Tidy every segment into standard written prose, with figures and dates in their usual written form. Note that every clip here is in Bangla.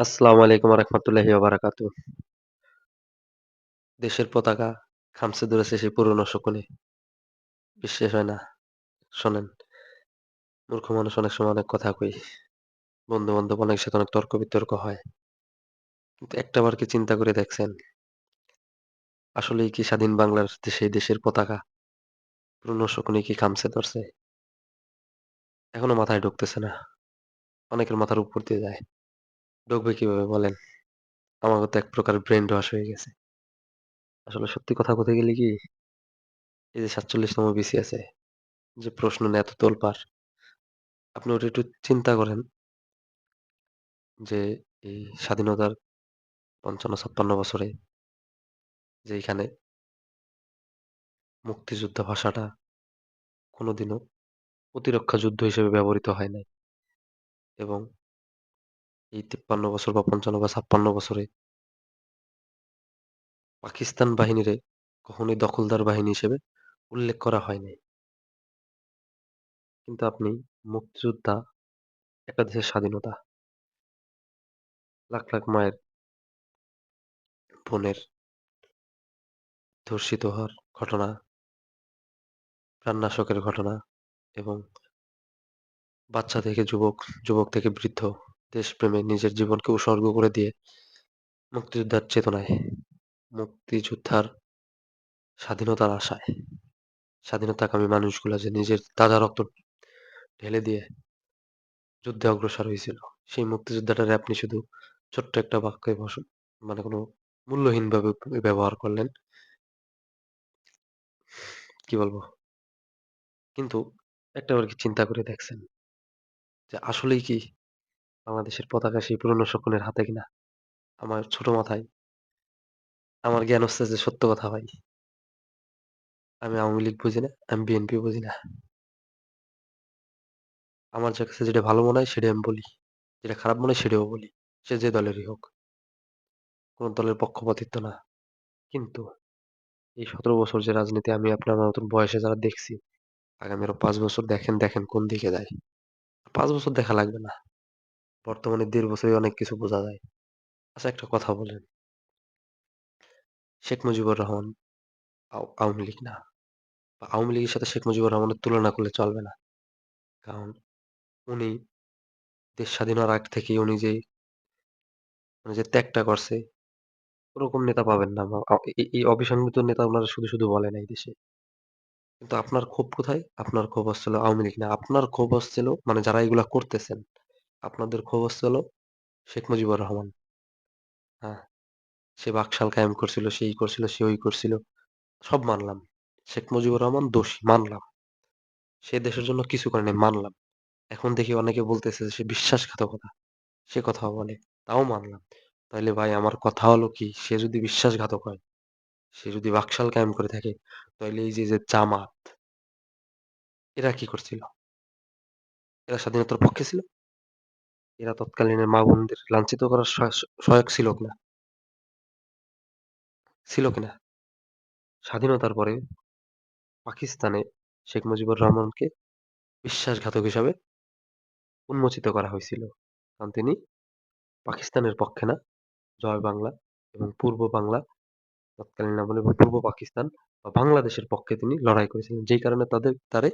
আসসালামু আলাইকুম ওয়া রাহমাতুল্লাহি ওয়া বারাকাতুহু। দেশের পতাকা খামচে ধরেছে সেই পুরনো শকুনি। বিশ্বাস হয় না। শোনেন, মূর্খ মানুষ অনেক সময় অনেক কথা কই। বন্ধু-বান্ধব অনেকের সাথে অনেক তর্ক-বিতর্ক হয়। কিন্তু একটাবার কি চিন্তা করে দেখছেন? আসলেই কি স্বাধীন বাংলার সেই দেশের পতাকা পুরনো শকুনি কি খামচে ধরছে? এখনো মাথায় ঢুকতেছে না। অনেকের মাথার উপর দিয়ে যায়। ঢুকবে কিভাবে বলেন? আমাগো তো এক প্রকার ব্রেইন ওয়াশ হয়ে গেছে। আসলে সত্যি কথা বলতে গেলে কি, এই যে ৪৭তম বিসিএস এ যে প্রশ্ন নিয়ে এত তোলপাড়, আপনি ওটা একটু চিন্তা করেন যে এই স্বাধীনতার ৫৫-৫৬ বছরে যে এইখানে মুক্তিযুদ্ধ ভাষাটা কোনোদিনও প্রতিরক্ষা যুদ্ধ হিসেবে ব্যবহৃত হয় নাই এবং এই ৫৩ বছর বা ৫৫ বা ৫৬ বছরে পাকিস্তান বাহিনীরে কখনোই দখলদার বাহিনী হিসেবে উল্লেখ করা হয় নাই। কিন্তু আপনি মুক্তিযোদ্ধা, একটা দেশের স্বাধীনতা, লাখ লাখ মায়ের, বোনের ধর্ষিত হওয়ার ঘটনা, প্রাণনাশকের ঘটনা এবং বাচ্চা থেকে যুবক, যুবক থেকে বৃদ্ধ দেশপ্রেমে নিজের জীবনকে উৎসর্গ করে দিয়ে মুক্তিযোদ্ধার চেতনায়, মুক্তিযোদ্ধার স্বাধীনতার আশায়, স্বাধীনতাকামী মানুষগুলা যে নিজের তাজা রক্ত ঢেলে দিয়ে যুদ্ধে অগ্রসর হয়েছিল, সেই মুক্তিযোদ্ধাটারে আপনি শুধু ছোট্ট একটা বাক্যে মানে কোনো মূল্যহীনভাবে ব্যবহার করলেন। কি বলবো? কিন্তু একটাবার কি চিন্তা করে দেখছেন যে আসলেই কি বাংলাদেশের পতাকা সেই পুরনো শকুনের হাতে কিনা? আমার ছোট মাথায় আমার জ্ঞান হচ্ছে যে সত্য কথা ভাই। আমি আওয়ামী লীগ বুঝি না, আমি বিএনপি বুঝি না। আমার যে কাছে যেটা ভালো মনে হয় সেটাই আমি বলি। যেটা খারাপ মনে হয় সেটাও বলি। সে যে দলেরই হোক। কোন দলের পক্ষপাতিত্ব না। কিন্তু এই ১৭ বছর যে রাজনীতি আমি আপনার মতন বয়সে যারা দেখছি, আগামী আরো ৫ বছর দেখেন কোন দিকে যায়। ৫ বছর দেখা লাগবে না। বর্তমানে ১.৫ বছরে অনেক কিছু বোঝা যায়। আচ্ছা একটা কথা বলেন, শেখ মুজিবুর রহমান আওয়ামী লীগ না। বা আওয়ামী লীগের সাথে শেখ মুজিবুর রহমানের তুলনা করলে চলবে না। কারণ উনি দেশ স্বাধীন হওয়ার আগ থেকেই উনি যে ত্যাগটা করছে, ওরকম নেতা পাবেন না। বা এই অবিসংবাদিত নেতা উনারা শুধু বলে নাই দেশে। কিন্তু আপনার ক্ষোভ কোথায়? আপনার ক্ষোভ হচ্ছিল আওয়ামী লীগ না। আপনার ক্ষোভ হচ্ছিল মানে যারা এগুলা করতেছেন, আপনাদের ক্ষোভ হচ্ছিল শেখ মুজিবুর রহমান। হ্যাঁ, সে বাকশাল কায়েম করছিল, সে এই করছিল, সে ওই করছিল। সব মানলাম। শেখ মুজিবুর রহমান দোষী, মানলাম। সে দেশের জন্য কিছু করে নাই, মানলাম। এখন দেখি অনেকে বলতেছে যে সে বিশ্বাসঘাতকতা, সে কথাও বলে। তাও মানলাম। তাইলে ভাই আমার কথা হলো কি, সে যদি বিশ্বাসঘাতক হয়, সে যদি বাকশাল কায়েম করে থাকে, তাইলে এই যে জামাত, এরা কি করছিল? এরা স্বাধীনতার পক্ষে ছিল? এরা তৎকালীনের মা-বোনদের লাঞ্ছিত করার সহায়ক ছিল কিনা? ছিল কিনা? স্বাধীনতার পরে পাকিস্তানে শেখ মুজিবুর রহমানকে বিশ্বাসঘাতক হিসাবে উন্মোচিত করা হয়েছিল। কারণ তিনি পাকিস্তানের পক্ষে না, জয় বাংলা এবং পূর্ব বাংলা, তৎকালীন আমলে এবং পূর্ব পাকিস্তান বা বাংলাদেশের পক্ষে তিনি লড়াই করেছিলেন। যেই কারণে তারে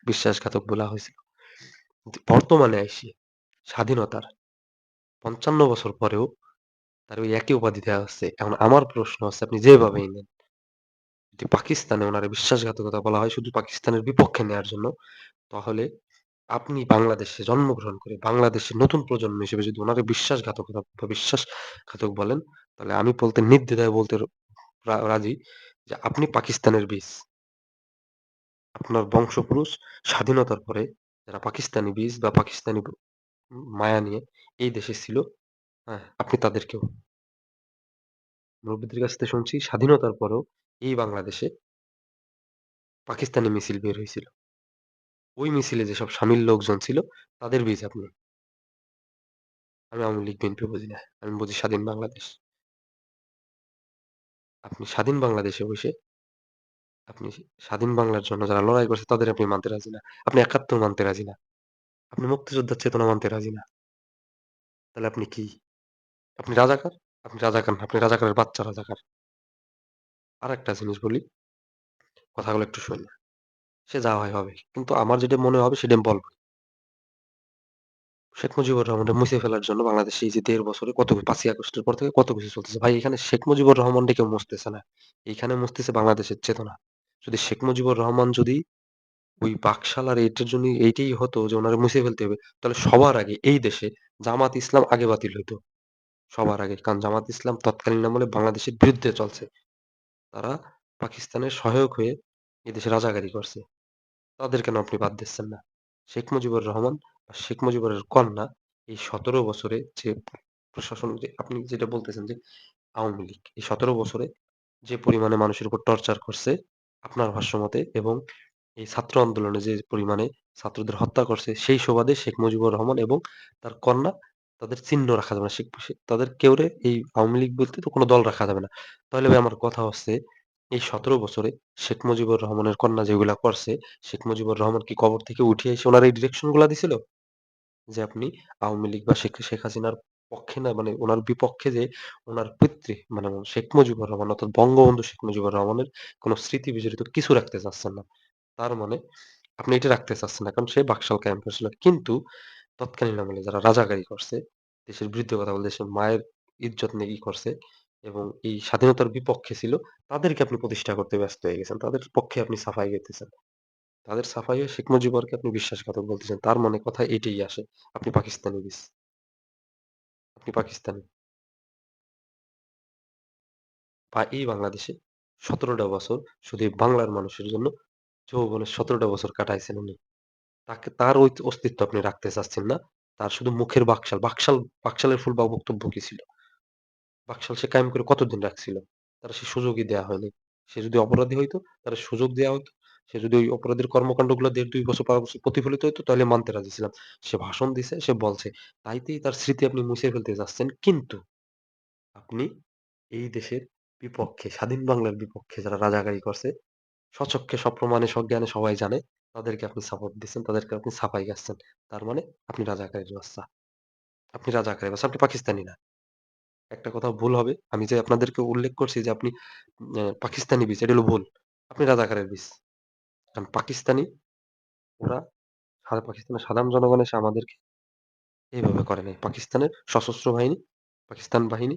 বিশ্বাসঘাতক বলা হয়েছিল। কিন্তু বর্তমানে আইসি স্বাধীনতার ৫৫ বছর পরেও তার ওই একই উপাধি দেওয়া হচ্ছে। এখন আমার প্রশ্ন হচ্ছে আপনি যেভাবেই নেন, যদি পাকিস্তানে উনারে বিশ্বাসঘাতকতা বলা হয় শুধু পাকিস্তানের বিপক্ষে নেয়ার জন্য, তাহলে আপনি বাংলাদেশে জন্মগ্রহণ করে বাংলাদেশের নতুন প্রজন্ম হিসেবে যদি উনারে বিশ্বাসঘাতকতা বা বিশ্বাসঘাতক বলেন, তাহলে আমি বলতে নির্দ্বিধায় বলতে রাজি যে আপনি পাকিস্তানের বীজ। আপনার বংশপুরুষ স্বাধীনতার পরে যারা পাকিস্তানি বীজ বা পাকিস্তানি মায়া নিয়ে এই দেশে ছিল, হ্যাঁ, আপনি তাদেরকেও মুরব্বিদের কাছ থেকে শুনছি স্বাধীনতার পরেও এই বাংলাদেশে পাকিস্তানি মিছিল বের হয়েছিল। ওই মিছিলে যেসব শামিল লোকজন ছিল তাদের বীজ আপনি। আমি আওয়ামী লীগ বিএনপি বুঝি না। আমি বুঝি স্বাধীন বাংলাদেশ। আপনি স্বাধীন বাংলাদেশে বসে আপনি স্বাধীন বাংলার জন্য যারা লড়াই করছে তাদের আপনি মানতে রাজি না। আপনি একাত্তর মানতে রাজি না। আপনি মুক্তিযোদ্ধার চেতনা মানতে রাজি না। তাহলে আপনি কি? আপনি রাজাকার? আপনি রাজাকার না, আপনি রাজাকারের বাচ্চা রাজাকার। আরেকটা জিনিস বলি, কথাগুলো একটু শোনেন। সে যা হয় হবে। কিন্তু আমার যেটা মনে হবে সেটা আমি বলব। শেখ মুজিবুর রহমানকে মুছে ফেলার জন্য বাংলাদেশে এই যে ১.৫ বছরে কত ৫ই আগস্টের পর থেকে কত কিছু চলতেছে। ভাই এখানে শেখ মুজিবুর রহমানকে কেউ মুছতেছে না। এইখানে মুছতেছে বাংলাদেশের চেতনা। যদি শেখ মুজিবুর রহমান যদি ওই বাকশাল আর এইটার জন্য এইটাই হতো যে উনারে মুছে ফেলতে হবে, তাহলে সবার আগে এই দেশে জামাত ইসলাম আগে বাতিল হইতো। সবার আগে। কারণ জামাত ইসলাম তৎকালীন আমলে বাংলাদেশের বিরুদ্ধে চলছে। তারা পাকিস্তানের সহায়ক হয়ে এদেশে রাজাকারি করছে। তাদের কেন আপনি বাদ দিচ্ছেন না? শেখ মুজিবুর রহমান বা শেখ মুজিবুরের কন্যা এই ১৭ বছরে যে প্রশাসন যে আপনি যেটা বলতেছেন যে আওয়ামী লীগ এই ১৭ বছরে যে পরিমাণে মানুষের উপর টর্চার করছে আপনার ভাষ্যমতে এবং এই ছাত্র আন্দোলনে যে পরিমাণে ছাত্রদের হত্যা করছে সেই সুবাদে শেখ মুজিবুর রহমান এবং তার কন্যা তাদের চিহ্ন রাখা যাবে না। তাদের কেউরে এই আওয়ামী লীগ বলতে তো কোনো দল রাখা যাবে না। তাহলে ভাই আমার কথা হচ্ছে এই ১৭ বছরে শেখ মুজিবুর রহমানের কন্যা যেগুলা করছে, শেখ মুজিবুর রহমান কি কবর থেকে উঠে এসে উনার এই ডিরেকশন গুলা দিছিল? যে আপনি আওয়ামী লীগ বা শেখ হাসিনার পক্ষে না মানে উনার বিপক্ষে যে উনার পিতৃ মানে শেখ মুজিবুর রহমান অর্থাৎ বঙ্গবন্ধু শেখ মুজিবুর রহমানের কোন স্মৃতি বিজড়িত কিছু রাখতে চাচ্ছেন না। তার মানে আপনি এটা রাখতে চাচ্ছেন না। কারণ সে বাকশাল কায়েম করেছিল। কিন্তু তৎকালীন আমলে যারা রাজাকারি করছে, দেশের বিরুদ্ধে কথা বলে দেশের মায়ের ইজ্জত নিয়ে করছে এবং এই স্বাধীনতার বিপক্ষে ছিল, তাদেরকে আপনি প্রতিষ্ঠা করতে ব্যস্ত হয়ে গেছেন। তাদের পক্ষে আপনি সাফাই গেতেছেন। তাদের সাফাই হয়ে শেখ মুজিবুরকে আপনি বিশ্বাসঘাতক বলতেছেন। তার মানে কথা এটাই আসে। আপনি পাকিস্তানি বিষ। আপনি পাকিস্তানি। বা এই বাংলাদেশে ১৭ টা বছর শুধু এই বাংলার মানুষের জন্য যৌবনের ১৭ টা বছর কাটাইছেন উনি। তার ওই অস্তিত্ব আপনি রাখতে চাচ্ছেন না। তার শুধু মুখের বাকশাল। বাকশালের ফুল বা বক্তব্য কি ছিল? বাকশাল সে কায়েম করে কতদিন রাখছিল? তার সে সুযোগই দেয়া হয়নি। সে যদি অপরাধী হইতো, তার সুযোগ দেয়া হইতো। সে যদি ওই অপরাধীর কর্মকান্ডগুলো ১.৫-২ বছর ৫ বছর প্রতিফলিত হইতো তাহলে মানতে রাজি ছিলাম। সে ভাষণ দিছে, সে বলছে। তাইতেই তার স্মৃতি আপনি মুছে ফেলতে চাচ্ছেন। কিন্তু আপনি এই দেশের বিপক্ষে, স্বাধীন বাংলার বিপক্ষে যারা রাজাকারি করছে, স্বচক্ষে সপ্রমাণে সজ্ঞানে সবাই জানে, তাদেরকে আপনি সাপোর্ট দিচ্ছেন, তাদেরকে আপনি ছাপাই গাচ্ছেন। তার মানে আপনি রাজাকারের বাচ্চা। আপনি রাজাকারের বাচ্চা, আপনি পাকিস্তানি না। একটা কথা ভুল হবে। আমি যে আপনাদেরকে উল্লেখ করছি যে আপনি পাকিস্তানি বীজ, এটা হলো ভুল। আপনি রাজাকারের বীজ। কারণ পাকিস্তানি ওরা পাকিস্তানের সাধারণ জনগণ এসে আমাদেরকে এইভাবে করে নাই। পাকিস্তানের সশস্ত্র বাহিনী, পাকিস্তান বাহিনী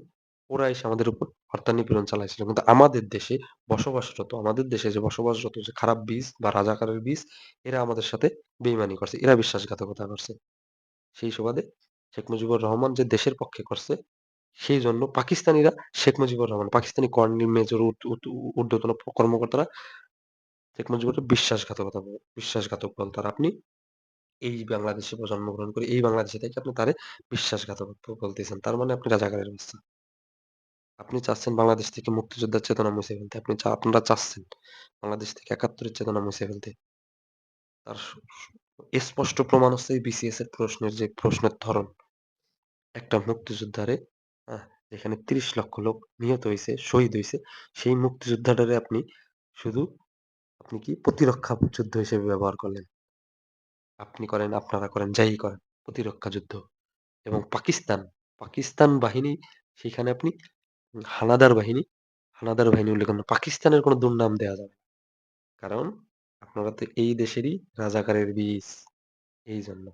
ওরা এসে আমাদের উপর হত্যা নিপীড়ন চালাইছিল। কিন্তু আমাদের দেশে যে বসবাসরত যে খারাপ বীজ বা রাজাকারের বীজ এরা আমাদের সাথে বেইমানি করছে। এরা বিশ্বাসঘাতকতা করছে। সেই সুবাদে শেখ মুজিবুর রহমান যে দেশের পক্ষে করছে সেইজন্য পাকিস্তানিরা শেখ মুজিবুর রহমান, পাকিস্তানি কর্নেল, মেজর, ঊর্ধ্বতন কর্মকর্তারা শেখ মুজিবুরের বিশ্বাসঘাতক বলতো। আর আপনি এই বাংলাদেশে জন্মগ্রহণ করে এই বাংলাদেশে থেকে আপনি তারে বিশ্বাসঘাতক বলতেছেন। তার মানে আপনি রাজাকারের বাচ্চা। আপনি চাচ্ছেন বাংলাদেশ থেকে মুক্তিযোদ্ধার চেতনা মুছে ফেলতে। আপনারা চাচ্ছেন বাংলাদেশ থেকে ৭১ এর চেতনা মুছে ফেলতে। তার স্পষ্ট প্রমাণ হচ্ছে এই বিসিএস এর প্রশ্নের যে প্রশ্নের ধরন। একটা মুক্তিযোদ্ধারে যেখানে ৩০ লক্ষ লোক নিহত হইছে, শহীদ হইছে, সেই মুক্তিযোদ্ধাটারে আপনি শুধু আপনি কি প্রতিরক্ষা যুদ্ধ হিসেবে ব্যবহার করলেন। আপনি করেন, আপনারা করেন, যাই করেন প্রতিরক্ষা যুদ্ধ। এবং পাকিস্তান বাহিনী সেখানে আপনি হানাদার বাহিনী, হানাদার বাহিনী উল্লেখ করেন না। পাকিস্তানের কোনো দুর্নাম দেয়া যাবে না। কারণ আপনারা তো এই দেশেরই রাজাকারের বীজ। এইজন্য।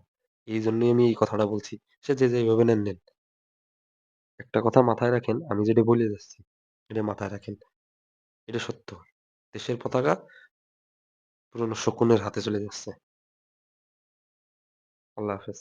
এইজন্যই আমি এই কথাটা বলছি। সে যে যেভাবে নেন, নেন। একটা কথা মাথায় রাখেন, আমি যেটা বলে যাচ্ছি, এটা মাথায় রাখেন। এটা সত্য। দেশের পতাকা পুরনো শকুনের হাতে চলে যাচ্ছে। আল্লাহ হাফেজ।